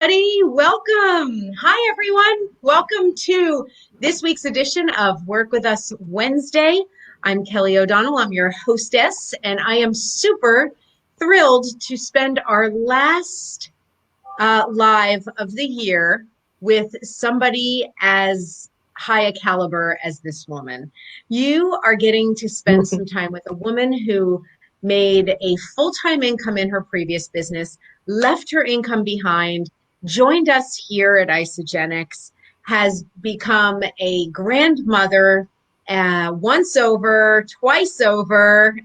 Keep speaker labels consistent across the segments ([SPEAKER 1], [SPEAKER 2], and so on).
[SPEAKER 1] everybody. Welcome. Hi, everyone. Welcome to this week's edition of Work With Us Wednesday. I'm Kelly O'Donnell. I'm your hostess, and I am super thrilled to spend our last live of the year with somebody as high a caliber as this woman. You are getting to spend some time with a woman who made a full-time income in her previous business, left her income behind, joined us here at Isogenics, has become a grandmother once over, twice over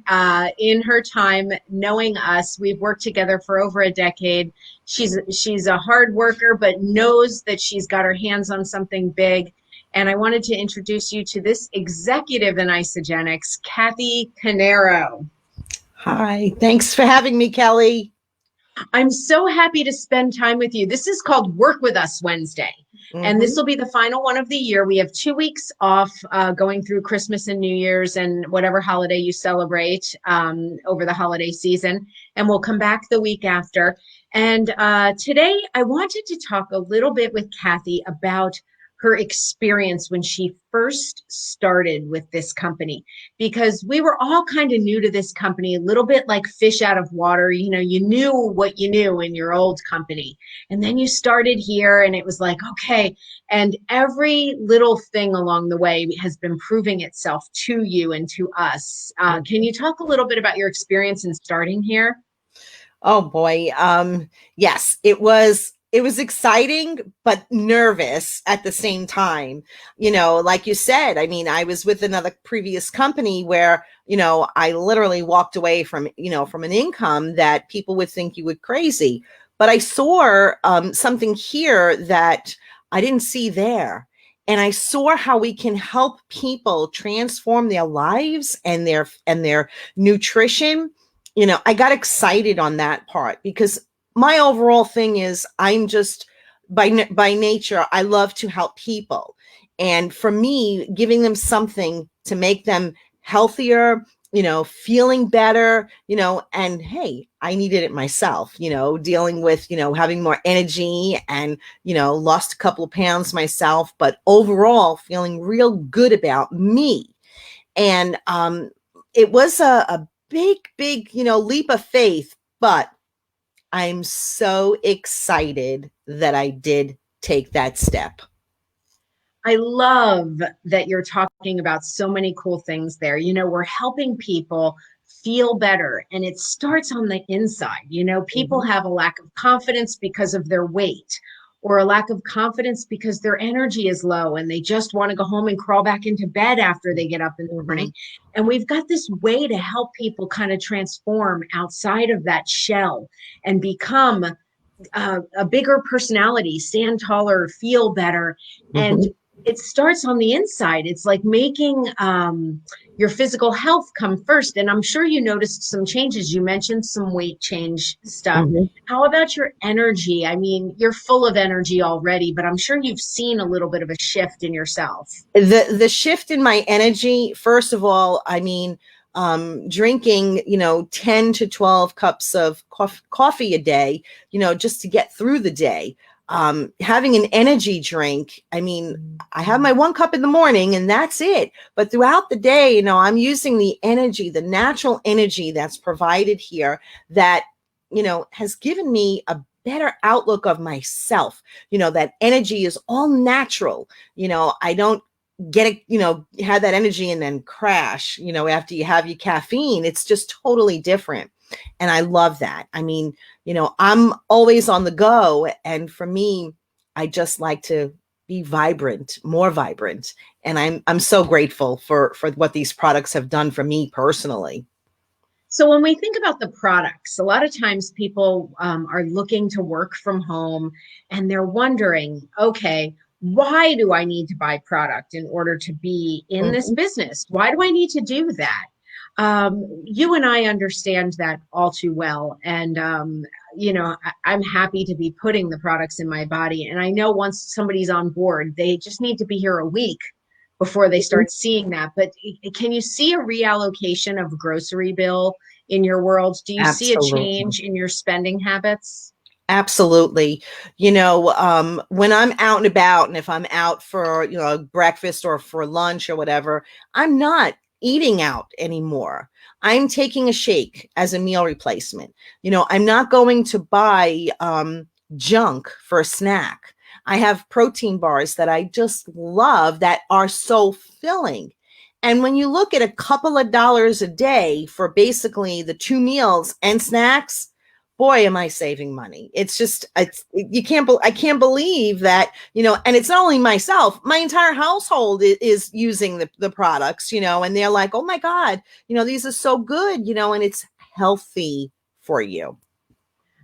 [SPEAKER 1] in her time knowing us. We've worked together for over a decade. She's a hard worker, but knows that she's got her hands on something big. And I wanted to introduce you to this executive in Isogenics, Cathy Canero.
[SPEAKER 2] Hi, thanks for having me, Kelly.
[SPEAKER 1] I'm so happy to spend time with you. This is called Work With Us Wednesday. And this will be the final one of the year. We have 2 weeks off going through Christmas and New Year's and whatever holiday you celebrate over the holiday season. And we'll come back the week after. And today I wanted to talk a little bit with Cathy about her experience when she first started with this company, because we were all kind of new to this company, a little bit like fish out of water. You know, you knew what you knew in your old company. And then you started here and it was like, okay. And every little thing along the way has been proving itself to you and to us. Can you talk a little bit about your experience in starting here?
[SPEAKER 2] Oh boy. Yes, it was exciting, but nervous at the same time. Like you said, I mean, I was with another previous company where, I literally walked away from an income that people would think you were crazy. But I saw something here that I didn't see there. And I saw how we can help people transform their lives and their nutrition. I got excited on that part because my overall thing is I'm just by nature, I love to help people. And for me, giving them something to make them healthier, feeling better, and hey, I needed it myself, dealing with, having more energy and, lost a couple of pounds myself, but overall feeling real good about me. And it was a big, leap of faith, but I'm so excited that I did take that step.
[SPEAKER 1] I love that you're talking about so many cool things there. You know, we're helping people feel better, and it starts on the inside. You know, people have a lack of confidence because of their weight, or a lack of confidence because their energy is low and they just want to go home and crawl back into bed after they get up in the morning. And we've got this way to help people kind of transform outside of that shell and become a bigger personality, stand taller, feel better. And it starts on the inside. It's like making your physical health come first. And I'm sure you noticed some changes. You mentioned some weight change stuff. How about your energy? I mean, you're full of energy already, but I'm sure you've seen a little bit of a shift in yourself.
[SPEAKER 2] The shift in my energy, first of all, I mean, drinking, 10 to 12 cups of coffee a day, just to get through the day. Having an energy drink. I mean, I have my 1 cup in the morning and that's it. But throughout the day, I'm using the energy, the natural energy that's provided here that, has given me a better outlook of myself. That energy is all natural. I don't get it, have that energy and then crash, after you have your caffeine. It's just totally different. And I love that. I mean, I'm always on the go. And for me, I just like to be vibrant, more vibrant. And I'm so grateful for what these products have done for me personally.
[SPEAKER 1] So when we think about the products, a lot of times people are looking to work from home and they're wondering, okay, why do I need to buy product in order to be in this business? Why do I need to do that? You and I understand that all too well. And, I'm happy to be putting the products in my body. And I know once somebody's on board, they just need to be here a week before they start seeing that. But can you see a reallocation of grocery bill in your world? Do you see a
[SPEAKER 2] Absolutely.
[SPEAKER 1] change in your spending habits?
[SPEAKER 2] Absolutely. When I'm out and about, and if I'm out for, breakfast or for lunch or whatever, I'm not eating out anymore. I'm taking a shake as a meal replacement. I'm not going to buy junk for a snack. I have protein bars that I just love that are so filling. And when you look at a couple of dollars a day for basically the two meals and snacks, boy, am I saving money. It's just, I can't believe that, and it's not only myself, my entire household is using the products, and they're like, oh my God, these are so good, and it's healthy for you.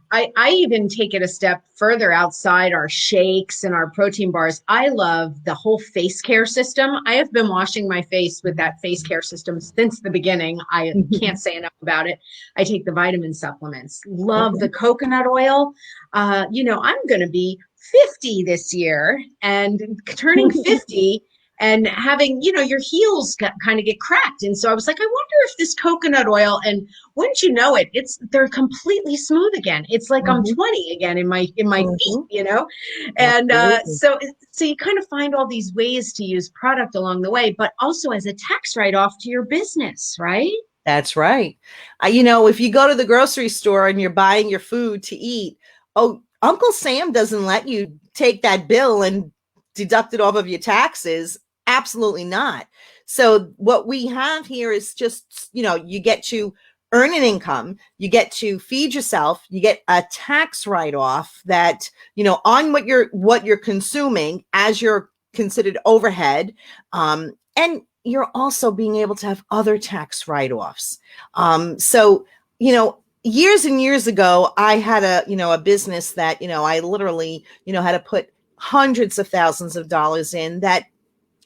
[SPEAKER 1] I even take it a step further outside our shakes and our protein bars. I love the whole face care system. I have been washing my face with that face care system since the beginning. I can't say enough about it. I take the vitamin supplements, love the coconut oil. I'm going to be 50 this year and turning 50 and having, your heels kind of get cracked. And so I was like, I wonder if this coconut oil, and wouldn't you know it, they're completely smooth again. It's like I'm
[SPEAKER 2] Mhm,
[SPEAKER 1] 20 again in my feet,
[SPEAKER 2] mhm,
[SPEAKER 1] And
[SPEAKER 2] absolutely.
[SPEAKER 1] so you kind of find all these ways to use product along the way, but also as a tax write-off to your business, right?
[SPEAKER 2] That's right. If you go to the grocery store and you're buying your food to eat, oh, Uncle Sam doesn't let you take that bill and deduct it off of your taxes. Absolutely not. So, what we have here is just, you get to earn an income, you get to feed yourself, you get a tax write off that, on what you're consuming as you're considered overhead. And you're also being able to have other tax write-offs. So, years and years ago, I had a business that, I literally, had to put hundreds of thousands of dollars in that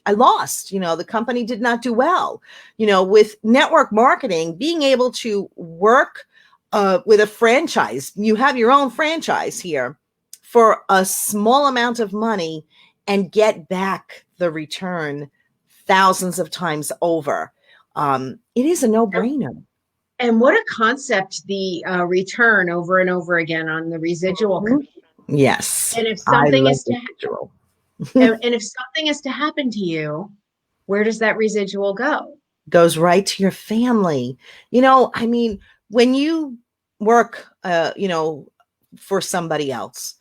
[SPEAKER 2] I lost. The company did not do well. With network marketing, being able to work with a franchise, you have your own franchise here for a small amount of money and get back the return thousands of times over. It is a no brainer.
[SPEAKER 1] And what a concept the return over and over again on the residual could
[SPEAKER 2] Mhm.
[SPEAKER 1] be.
[SPEAKER 2] Yes,
[SPEAKER 1] And if
[SPEAKER 2] I
[SPEAKER 1] something
[SPEAKER 2] love
[SPEAKER 1] is to
[SPEAKER 2] residual.
[SPEAKER 1] and if something is to happen to you, where does that residual go?
[SPEAKER 2] Goes right to your family. I mean, when you work, for somebody else,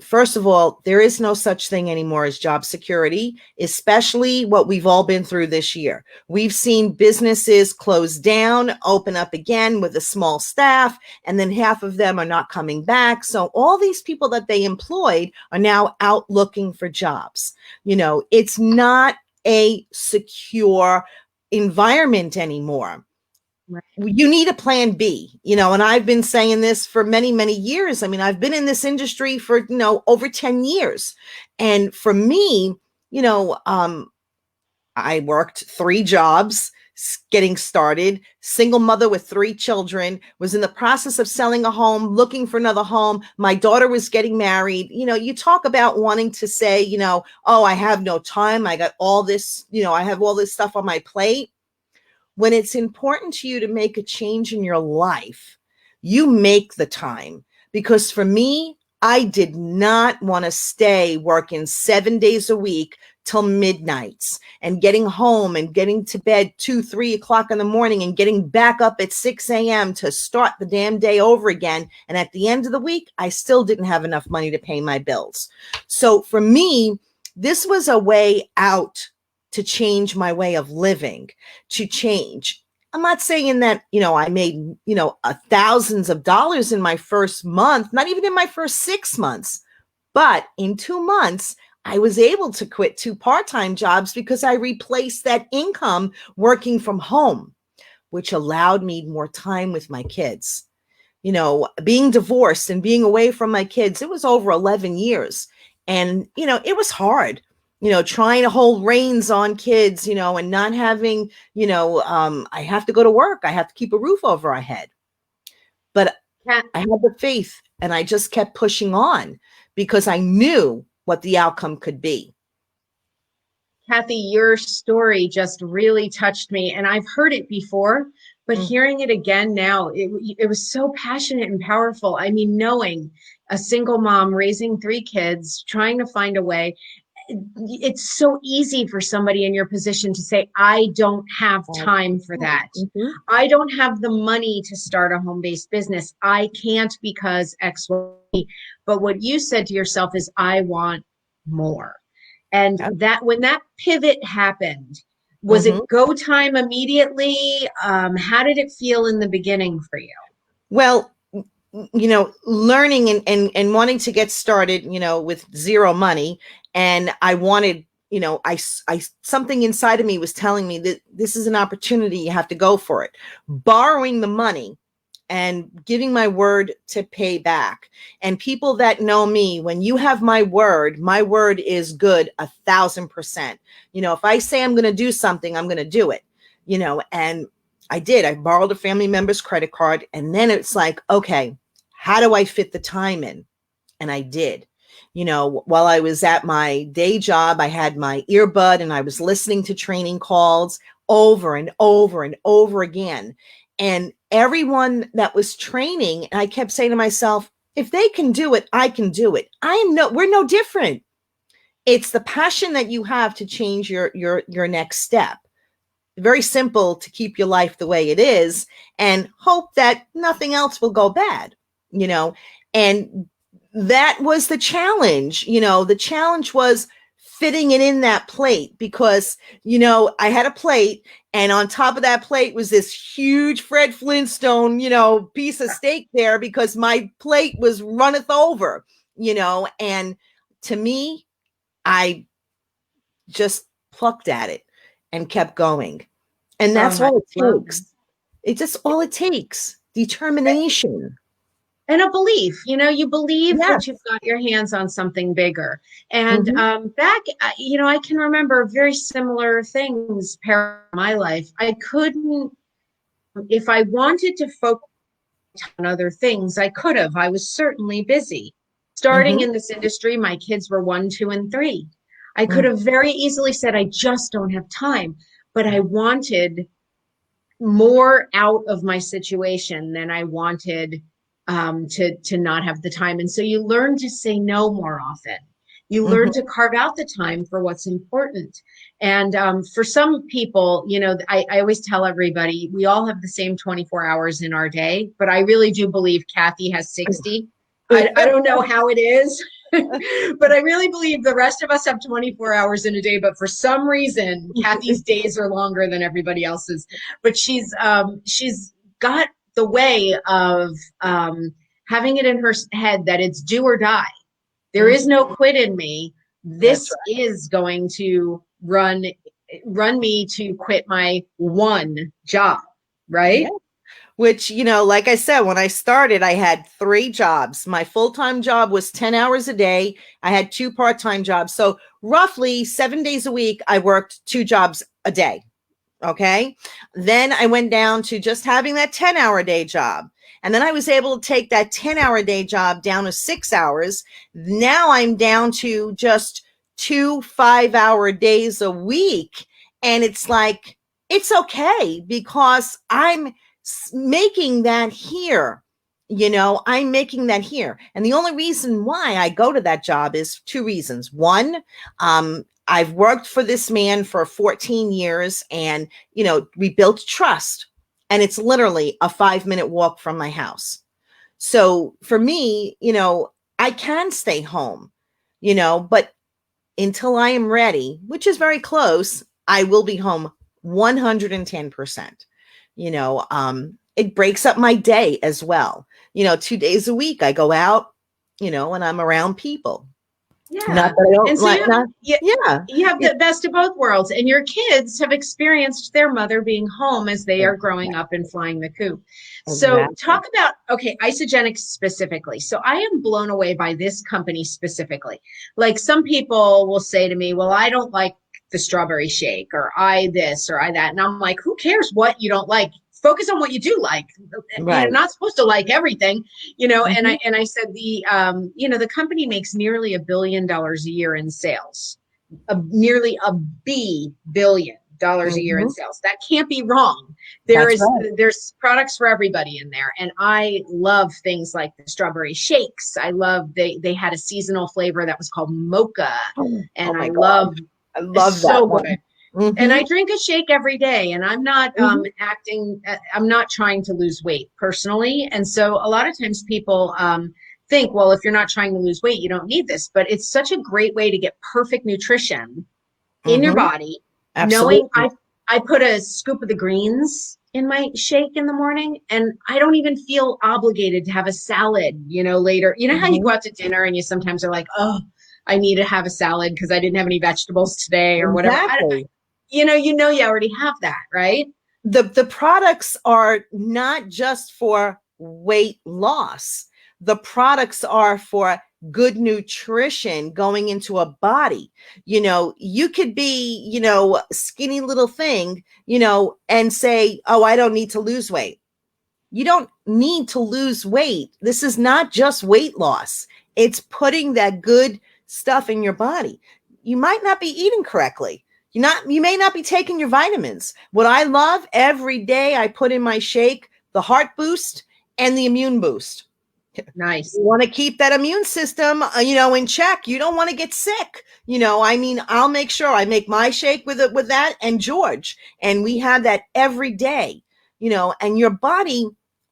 [SPEAKER 2] first of all, there is no such thing anymore as job security, especially what we've all been through this year. We've seen businesses close down, open up again with a small staff, and then half of them are not coming back. So all these people that they employed are now out looking for jobs. It's not a secure environment anymore.
[SPEAKER 1] Right.
[SPEAKER 2] You need a plan B, and I've been saying this for many, many years. I mean, I've been in this industry for, over 10 years. And for me, you know, um, I worked three jobs getting started, single mother with three children, was in the process of selling a home, looking for another home. My daughter was getting married. You talk about wanting to say, oh, I have no time. I got all this, I have all this stuff on my plate. When it's important to you to make a change in your life, you make the time. Because for me, I did not want to stay working 7 days a week till midnights and getting home and getting to bed 2, 3 o'clock in the morning and getting back up at 6 a.m. to start the damn day over again. And at the end of the week, I still didn't have enough money to pay my bills. So for me, this was a way out to change my way of living, to change. I'm not saying that, I made, thousands of dollars in my first month, not even in my first 6 months, but in 2 months, I was able to quit two part-time jobs because I replaced that income working from home, which allowed me more time with my kids. Being divorced and being away from my kids, it was over 11 years. And, it was hard, trying to hold reins on kids, and not having, I have to go to work. I have to keep a roof over our head. But
[SPEAKER 1] Kat,
[SPEAKER 2] I had the faith and I just kept pushing on because I knew what the outcome could be.
[SPEAKER 1] Cathy, your story just really touched me, and I've heard it before, But
[SPEAKER 2] Mm.
[SPEAKER 1] hearing it again now, it was so passionate and powerful. I mean, knowing a single mom raising three kids, trying to find a way, it's so easy for somebody in your position to say, I don't have time for that.
[SPEAKER 2] Mhm.
[SPEAKER 1] I don't have the money to start a home-based business. I can't because X, Y. But what you said to yourself is, I want more. And
[SPEAKER 2] Yep.
[SPEAKER 1] that when that pivot happened, was
[SPEAKER 2] Mhm.
[SPEAKER 1] it go time immediately? How did it feel in the beginning for you?
[SPEAKER 2] Well, learning and wanting to get started, with zero money. And I wanted, something inside of me was telling me that this is an opportunity. You have to go for it. Borrowing the money and giving my word to pay back. And people that know me, when you have my word is good 1,000%. If I say I'm going to do something, I'm going to do it, and I did. I borrowed a family member's credit card. And then it's like, okay, how do I fit the time in? And I did. While I was at my day job, I had my earbud and I was listening to training calls over and over and over again. And everyone that was training, and I kept saying to myself, if they can do it, I can do it. We're no different. It's the passion that you have to change your next step. Very simple to keep your life the way it is and hope that nothing else will go bad, you know. And that was the challenge. The challenge was fitting it in that plate because, I had a plate and on top of that plate was this huge Fred Flintstone, piece of steak there because my plate was runneth over, and to me, I just plucked at it and kept going. And
[SPEAKER 1] Oh,
[SPEAKER 2] that's
[SPEAKER 1] I
[SPEAKER 2] all it
[SPEAKER 1] love
[SPEAKER 2] takes. It's just all it takes. Determination.
[SPEAKER 1] and a belief. You believe that you've
[SPEAKER 2] Yes.
[SPEAKER 1] got your hands on something bigger. And
[SPEAKER 2] Mm-hmm.
[SPEAKER 1] back, I can remember very similar things in my life. I couldn't, if I wanted to focus on other things, I could have. I was certainly busy. Starting
[SPEAKER 2] Mm-hmm.
[SPEAKER 1] in this industry, my kids were 1, 2, and 3. I could
[SPEAKER 2] Mm-hmm.
[SPEAKER 1] have very easily said, I just don't have time. But I wanted more out of my situation than I wanted to not have the time. And so you learn to say no more often. You learn to
[SPEAKER 2] Mm-hmm.
[SPEAKER 1] carve out the time for what's important. And for some people, I always tell everybody we all have the same 24 hours in our day, but I really do believe Cathy has 60. I don't know how it is, but I really believe the rest of us have 24 hours in a day. But for some reason, Cathy's days are longer than everybody else's. But she's got the way of having it in her head that it's do or die. There is
[SPEAKER 2] Mm-hmm.
[SPEAKER 1] no quit in me.
[SPEAKER 2] That's
[SPEAKER 1] This is going to run me to quit my one job,
[SPEAKER 2] right.
[SPEAKER 1] right?
[SPEAKER 2] Which, like I said, when I started, I had 3 jobs. My full time job was 10 hours a day. I had 2 part-time jobs. So, roughly 7 days a week, I worked 2 jobs a day. Okay. Then I went down to just having that 10-hour day job. And then I was able to take that 10-hour day job down to 6 hours. Now I'm down to just 2 5-hour days a week. And it's like, it's okay because I'm making that here. I'm making that here. And the only reason why I go to that job is 2 reasons. One, I've worked for this man for 14 years and, we built trust and it's literally a 5-minute walk from my house. So for me, I can stay home, but until I am ready, which is very close, I will be home 110%. It breaks up my day as well. 2 days a week I go out, and I'm around people. Not
[SPEAKER 1] Yeah.
[SPEAKER 2] that I don't
[SPEAKER 1] And so
[SPEAKER 2] like, not, yeah,
[SPEAKER 1] you have
[SPEAKER 2] it,
[SPEAKER 1] the best of both worlds, and your kids have experienced their mother being home as they are growing up and flying the coop. So
[SPEAKER 2] exactly.
[SPEAKER 1] talk about, okay, Isogenics specifically. So I am blown away by this company specifically. Like some people will say to me, well, I don't like the strawberry shake, or I this or I that. And I'm like, who cares what you don't like? Focus on what you do like. You're
[SPEAKER 2] Right.
[SPEAKER 1] not supposed to like everything, and
[SPEAKER 2] Mm-hmm.
[SPEAKER 1] I said the company makes nearly $1 billion a year in sales, nearly a B billion. dollars a year in
[SPEAKER 2] Hmm.
[SPEAKER 1] sales. That can't be wrong.
[SPEAKER 2] That's right.
[SPEAKER 1] There's products for everybody in there. And I love things like the strawberry shakes. I love they had a seasonal flavor that was called mocha.
[SPEAKER 2] Oh
[SPEAKER 1] And I
[SPEAKER 2] my God.
[SPEAKER 1] love
[SPEAKER 2] I
[SPEAKER 1] it's
[SPEAKER 2] love that
[SPEAKER 1] so
[SPEAKER 2] one.
[SPEAKER 1] good. And
[SPEAKER 2] Hmm.
[SPEAKER 1] I drink a shake every day, and I'm not
[SPEAKER 2] Hmm.
[SPEAKER 1] I'm not trying to lose weight personally. And so a lot of times people think, well, if you're not trying to lose weight, you don't need this. But it's such a great way to get perfect nutrition in your
[SPEAKER 2] Hmm.
[SPEAKER 1] body, knowing
[SPEAKER 2] Absolutely.
[SPEAKER 1] I put a scoop of the greens in my shake in the morning, and I don't even feel obligated to have a salad, later. You know how you go
[SPEAKER 2] Hmm.
[SPEAKER 1] out to dinner and you sometimes are like, oh, I need to have a salad because I didn't have any vegetables today or whatever.
[SPEAKER 2] Exactly.
[SPEAKER 1] You already have that, right?
[SPEAKER 2] The products are not just for weight loss. The products are for good nutrition going into a body. You could be, skinny little thing, and say, "Oh, I don't need to lose weight." You don't need to lose weight. This is not just weight loss. It's putting that good stuff in your body. You might not be eating correctly. You may not be taking your vitamins. What I love every day I put in my shake, the heart boost and the immune boost.
[SPEAKER 1] Nice.
[SPEAKER 2] You want to keep that immune system, in check. You don't want to get sick. I'll make sure I make my shake with that and George, and we have that every day. And your body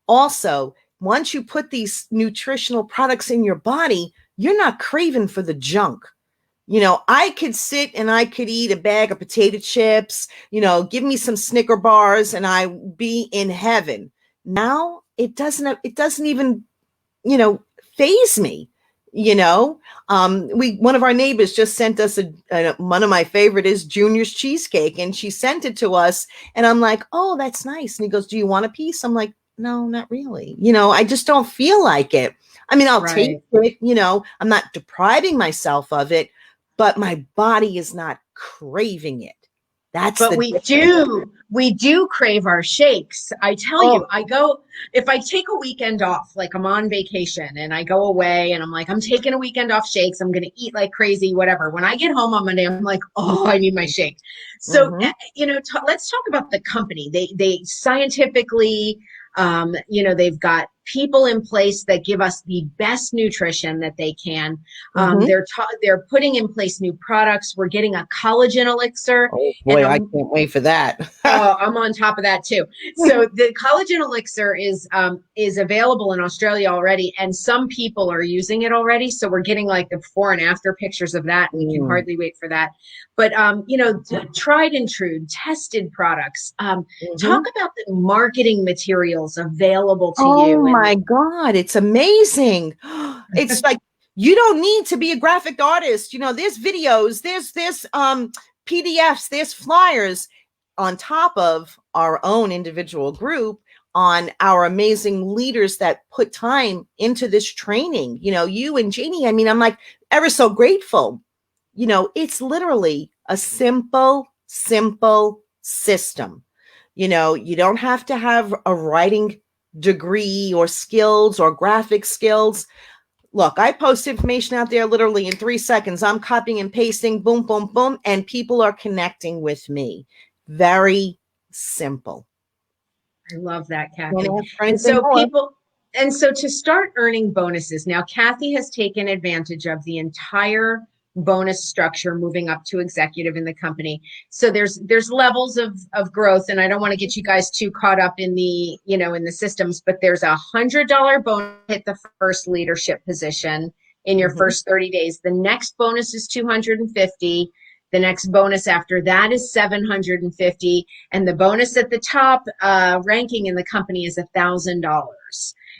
[SPEAKER 2] also, once you put these nutritional products in your body, you're not craving for the junk. I could sit and I could eat a bag of potato chips, give me some Snicker bars and I be in heaven. Now it doesn't even, you know, phase me. You know, we one of our neighbors just sent us one of my favorite is Junior's cheesecake, and she sent it to us, and I'm like, oh, that's nice. And he goes, do you want a piece? I'm like, no, not really. I just don't feel like it. I mean, I'll taste
[SPEAKER 1] Right.
[SPEAKER 2] it. I'm not depriving myself of it, but my body is not craving it. That's
[SPEAKER 1] But
[SPEAKER 2] the difference.
[SPEAKER 1] we do crave our shakes. I tell
[SPEAKER 2] Oh,
[SPEAKER 1] you, if I take a weekend off, like I'm on vacation and I go away and I'm like, I'm taking a weekend off shakes, I'm going to eat like crazy, whatever. When I get home on Monday, I'm like, oh, I need my shake. So,
[SPEAKER 2] mm-hmm,
[SPEAKER 1] let's talk about the company. They scientifically, they've got people in place that give us the best nutrition that they can.
[SPEAKER 2] mm-hmm.
[SPEAKER 1] They're putting in place new products. We're getting a collagen elixir,
[SPEAKER 2] Oh
[SPEAKER 1] and
[SPEAKER 2] boy, I can't wait for that.
[SPEAKER 1] I'm on top of that too. So the collagen elixir is available in Australia already, and some people are using it already. So we're getting like the before and after pictures of that, and we can
[SPEAKER 2] Mm.
[SPEAKER 1] hardly wait for that. But tried and true, tested products. Talk
[SPEAKER 2] Mhm.
[SPEAKER 1] about the marketing materials available to
[SPEAKER 2] Oh
[SPEAKER 1] you, and
[SPEAKER 2] my God, it's amazing. It's like you don't need to be a graphic artist. There's videos, there's PDFs, there's flyers on top of our own individual group on our amazing leaders that put time into this training. You and Jeannie, I mean, I'm like ever so grateful. It's literally a simple system. You don't have to have a writing degree or skills or graphic skills. Look, I post information out there literally in 3 seconds. I'm copying and pasting, boom, boom, boom, and people are connecting with me. Very simple.
[SPEAKER 1] I love that,
[SPEAKER 2] Can't
[SPEAKER 1] Kathy.
[SPEAKER 2] ask for
[SPEAKER 1] And
[SPEAKER 2] anything
[SPEAKER 1] so
[SPEAKER 2] more.
[SPEAKER 1] to start earning bonuses, now Kathy has taken advantage of the entire bonus structure moving up to executive in the company. So there's levels of growth, and I don't want to get you guys too caught up in in the systems, but there's $100 bonus hit the first leadership position in your
[SPEAKER 2] Mm-hmm,
[SPEAKER 1] first 30 days. The next bonus is 250. The next bonus after that is 750, and the bonus at the top ranking in the company is $1,000.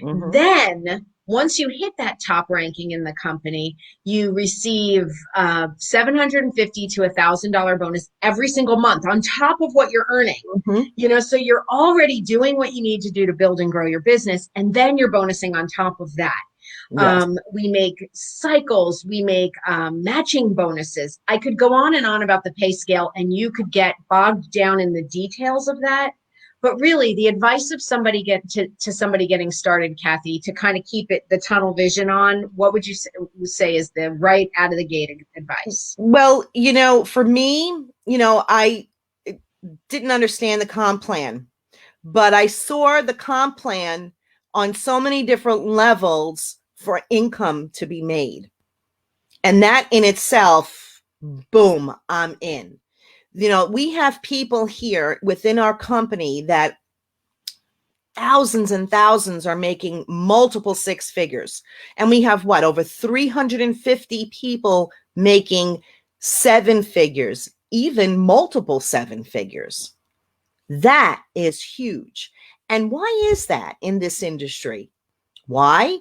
[SPEAKER 2] mm-hmm,
[SPEAKER 1] Then, once you hit that top ranking in the company, you receive 750 to $1,000 bonus every single month on top of what you're earning.
[SPEAKER 2] mm-hmm.
[SPEAKER 1] So you're already doing what you need to do to build and grow your business, and then you're bonusing on top of that.
[SPEAKER 2] Yes.
[SPEAKER 1] We make cycles, we make matching bonuses. I could go on and on about the pay scale, and you could get bogged down in the details of that. But really, the advice of somebody getting started, Kathy, to kind of keep it the tunnel vision on, what would you say is the right out of the gate advice?
[SPEAKER 2] Well, for me, I didn't understand the comp plan, but I saw the comp plan on so many different levels for income to be made. And that in itself, boom, I'm in. We have people here within our company that thousands and thousands are making multiple six figures. And we have what, over 350 people making seven figures, even multiple seven figures. That is huge. And why is that in this industry? Why?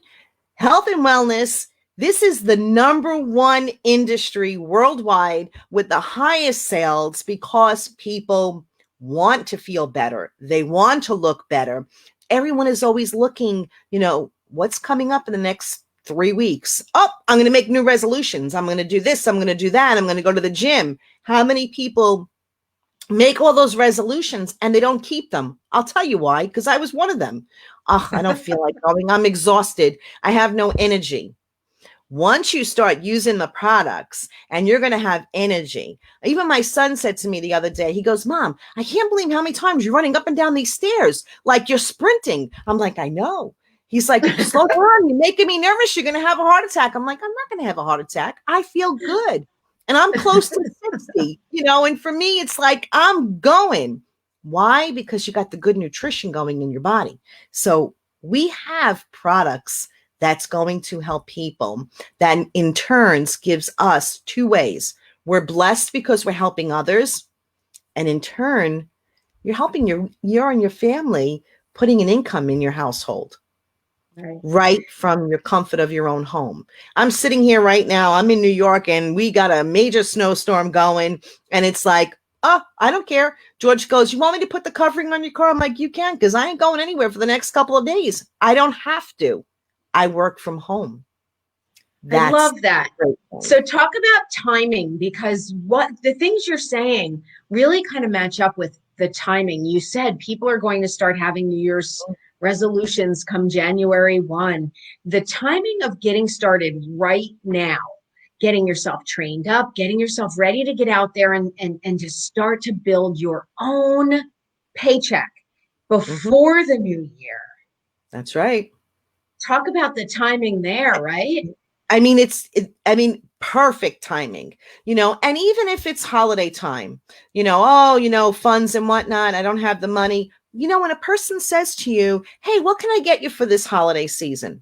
[SPEAKER 2] Health and wellness, this is the number one industry worldwide with the highest sales because people want to feel better. They want to look better. Everyone is always looking, what's coming up in the next 3 weeks? Oh, I'm going to make new resolutions. I'm going to do this. I'm going to do that. I'm going to go to the gym. How many people make all those resolutions and they don't keep them? I'll tell you why, because I was one of them. Oh, I don't feel like going. I'm exhausted. I have no energy. Once you start using the products and you're going to have energy. Even my son said to me the other day, he goes, Mom, I can't believe how many times you're running up and down these stairs like you're sprinting. I'm like, I know. He's like, slow down. You're making me nervous. You're going to have a heart attack. I'm like, I'm not going to have a heart attack. I feel good. And I'm close to 60, and for me, it's like I'm going. Why? Because you got the good nutrition going in your body. So we have products that's going to help people that in turns gives us two ways. We're blessed because we're helping others. And in turn, you're helping you and your family putting an income in your household. Right from your comfort of your own home. I'm sitting here right now. I'm in New York and we got a major snowstorm going. And it's like, oh, I don't care. George goes, you want me to put the covering on your car? I'm like, you can, because I ain't going anywhere for the next couple of days. I don't have to. I work from home.
[SPEAKER 1] I love that. So talk about timing, because what the things you're saying really kind of match up with the timing. You said people are going to start having New Year's resolutions come January 1. The timing of getting started right now, getting yourself trained up, getting yourself ready to get out there and to start to build your own paycheck before the new year.
[SPEAKER 2] That's right.
[SPEAKER 1] Talk about the timing there, right?
[SPEAKER 2] I mean, perfect timing, and even if it's holiday time, funds and whatnot, I don't have the money. When a person says to you, hey, what can I get you for this holiday season?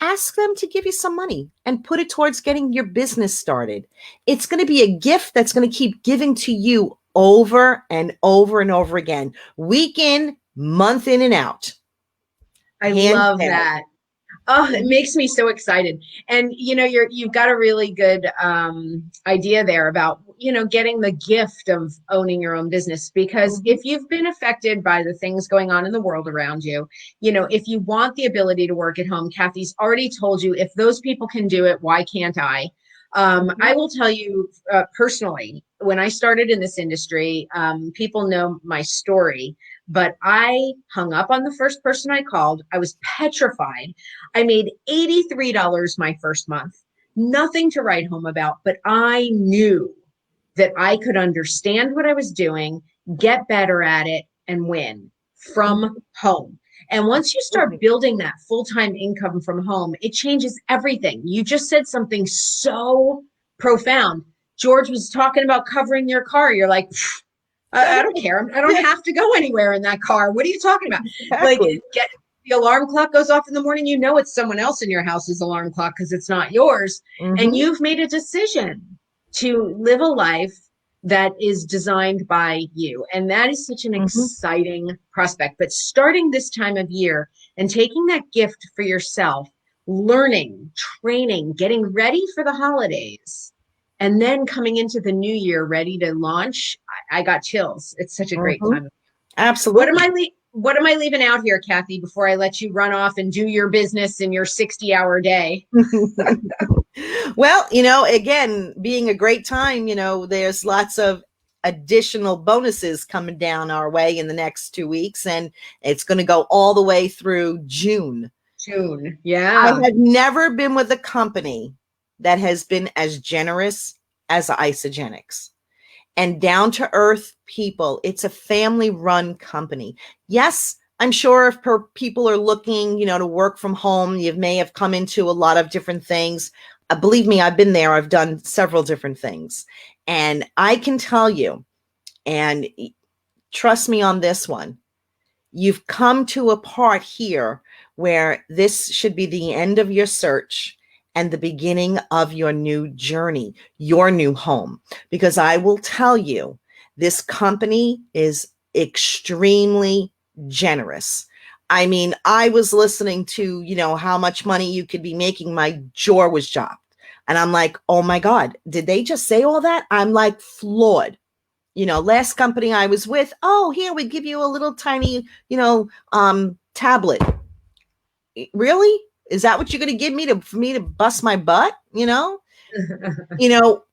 [SPEAKER 2] Ask them to give you some money and put it towards getting your business started. It's going to be a gift that's going to keep giving to you over and over and over again, week in, month in and out.
[SPEAKER 1] I love that. Oh, it makes me so excited. And you've got a really good idea there about getting the gift of owning your own business, because if you've been affected by the things going on in the world around you, if you want the ability to work at home, Cathy's already told you, if those people can do it, why can't I? I will tell you personally, when I started in this industry, people know my story, but I hung up on the first person I called. I was petrified. I made $83 my first month, nothing to write home about, but I knew that I could understand what I was doing, get better at it, and win from home. And once you start building that full-time income from home, it changes everything. You just said something so profound. George was talking about covering your car. You're like, I don't care. I don't have to go anywhere in that car. What are you talking about? Exactly. Like, the alarm clock goes off in the morning. It's someone else in your house's alarm clock because it's not yours. And you've made a decision to live a life that is designed by you. And that is such an exciting prospect. But starting this time of year and taking that gift for yourself, learning, training, getting ready for the holidays, and then coming into the new year ready to launch, I got chills. It's such a great time.
[SPEAKER 2] Absolutely.
[SPEAKER 1] What am I leaving out here, Cathy, before I let you run off and do your business in your 60-hour day?
[SPEAKER 2] Well, again, being a great time, there's lots of additional bonuses coming down our way in the next 2 weeks, and it's going to go all the way through June.
[SPEAKER 1] Yeah.
[SPEAKER 2] I have never been with a company that has been as generous as Isogenics. and down to earth people. It's a family run company. Yes, I'm sure if people are looking, to work from home, you may have come into a lot of different things. Believe me, I've been there. I've done several different things. And I can tell you, and trust me on this one, you've come to a part here where this should be the end of your search and the beginning of your new journey, your new home. Because I will tell you, this company is extremely generous. I mean, I was listening to, how much money you could be making. My jaw was dropped. And I'm like, oh my God, did they just say all that? I'm like floored. Last company I was with, oh, here we give you a little tiny, tablet. Really? Is that what you're going to give me for me to bust my butt?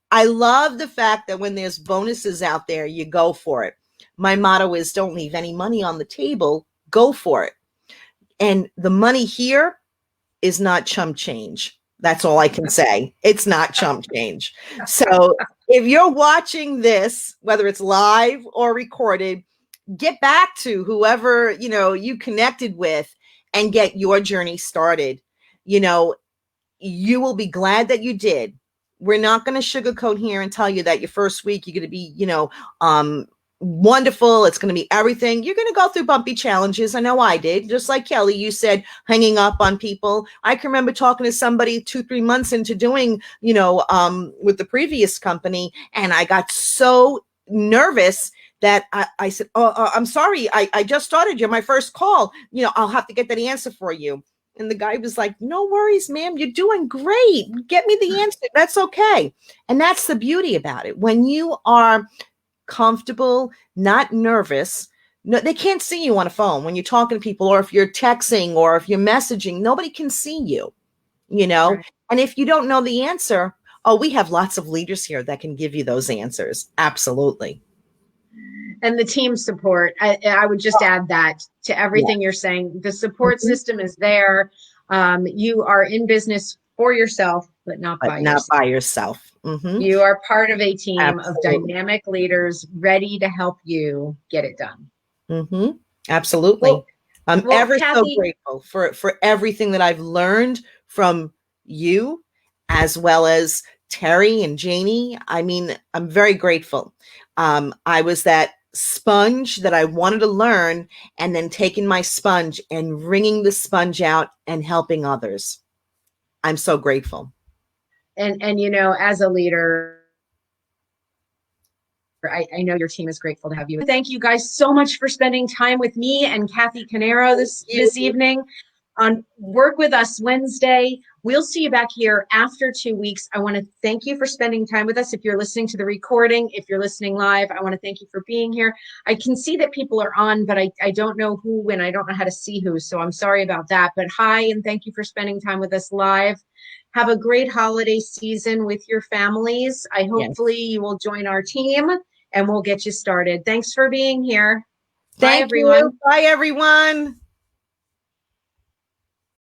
[SPEAKER 2] I love the fact that when there's bonuses out there, you go for it. My motto is don't leave any money on the table, go for it. And the money here is not chump change. That's all I can say. It's not chump change. So if you're watching this, whether it's live or recorded, get back to whoever, you connected with and get your journey started. You will be glad that you did. We're not going to sugarcoat here and tell you that your first week you're going to be, wonderful. It's going to be everything. You're going to go through bumpy challenges. I know I did. Just like Kelly, you said hanging up on people. I can remember talking to somebody 2-3 months into doing, with the previous company, and I got so nervous that I said, I'm sorry. I just started. You're my first call. I'll have to get that answer for you. And the guy was like, no worries, ma'am. You're doing great. Get me the answer. That's okay. And that's the beauty about it. When you are comfortable, not nervous, no, they can't see you on a phone when you're talking to people, or if you're texting or if you're messaging, nobody can see you,
[SPEAKER 1] Right.
[SPEAKER 2] And if you don't know the answer, oh, we have lots of leaders here that can give you those answers. Absolutely.
[SPEAKER 1] And the team support, I would just add that to
[SPEAKER 2] Yeah.
[SPEAKER 1] everything you're saying. The support
[SPEAKER 2] Mhm.
[SPEAKER 1] system is there. You are in business for yourself, but not
[SPEAKER 2] But
[SPEAKER 1] by
[SPEAKER 2] not
[SPEAKER 1] yourself.
[SPEAKER 2] by yourself.
[SPEAKER 1] You are part of a team of
[SPEAKER 2] Absolutely.
[SPEAKER 1] dynamic leaders ready to help you get it done.
[SPEAKER 2] Absolutely.
[SPEAKER 1] Well,
[SPEAKER 2] I'm
[SPEAKER 1] well,
[SPEAKER 2] ever so
[SPEAKER 1] Cathy,
[SPEAKER 2] grateful for everything that I've learned from you, as well as Terry and Janie. I mean, I'm very grateful. I was that sponge that I wanted to learn, and then taking my sponge and wringing the sponge out and helping others. I'm so grateful.
[SPEAKER 1] and as a leader, I know your team is grateful to have you. Thank you guys so much for spending time with me and Cathy Canero
[SPEAKER 2] Thank
[SPEAKER 1] this
[SPEAKER 2] you.
[SPEAKER 1] evening on Work With Us Wednesday. We'll see you back here after 2 weeks. I want to thank you for spending time with us. If you're listening to the recording, if you're listening live, I want to thank you for being here. I can see that people are on, but I don't know who, and I don't know how to see who, so I'm sorry about that. But hi, and thank you for spending time with us live. Have a great holiday season with your families. I hopefully
[SPEAKER 2] Yes.
[SPEAKER 1] you will join our team and we'll get you started. Thanks for being here. Bye,
[SPEAKER 2] Thank you.
[SPEAKER 1] everyone.
[SPEAKER 2] Bye, everyone.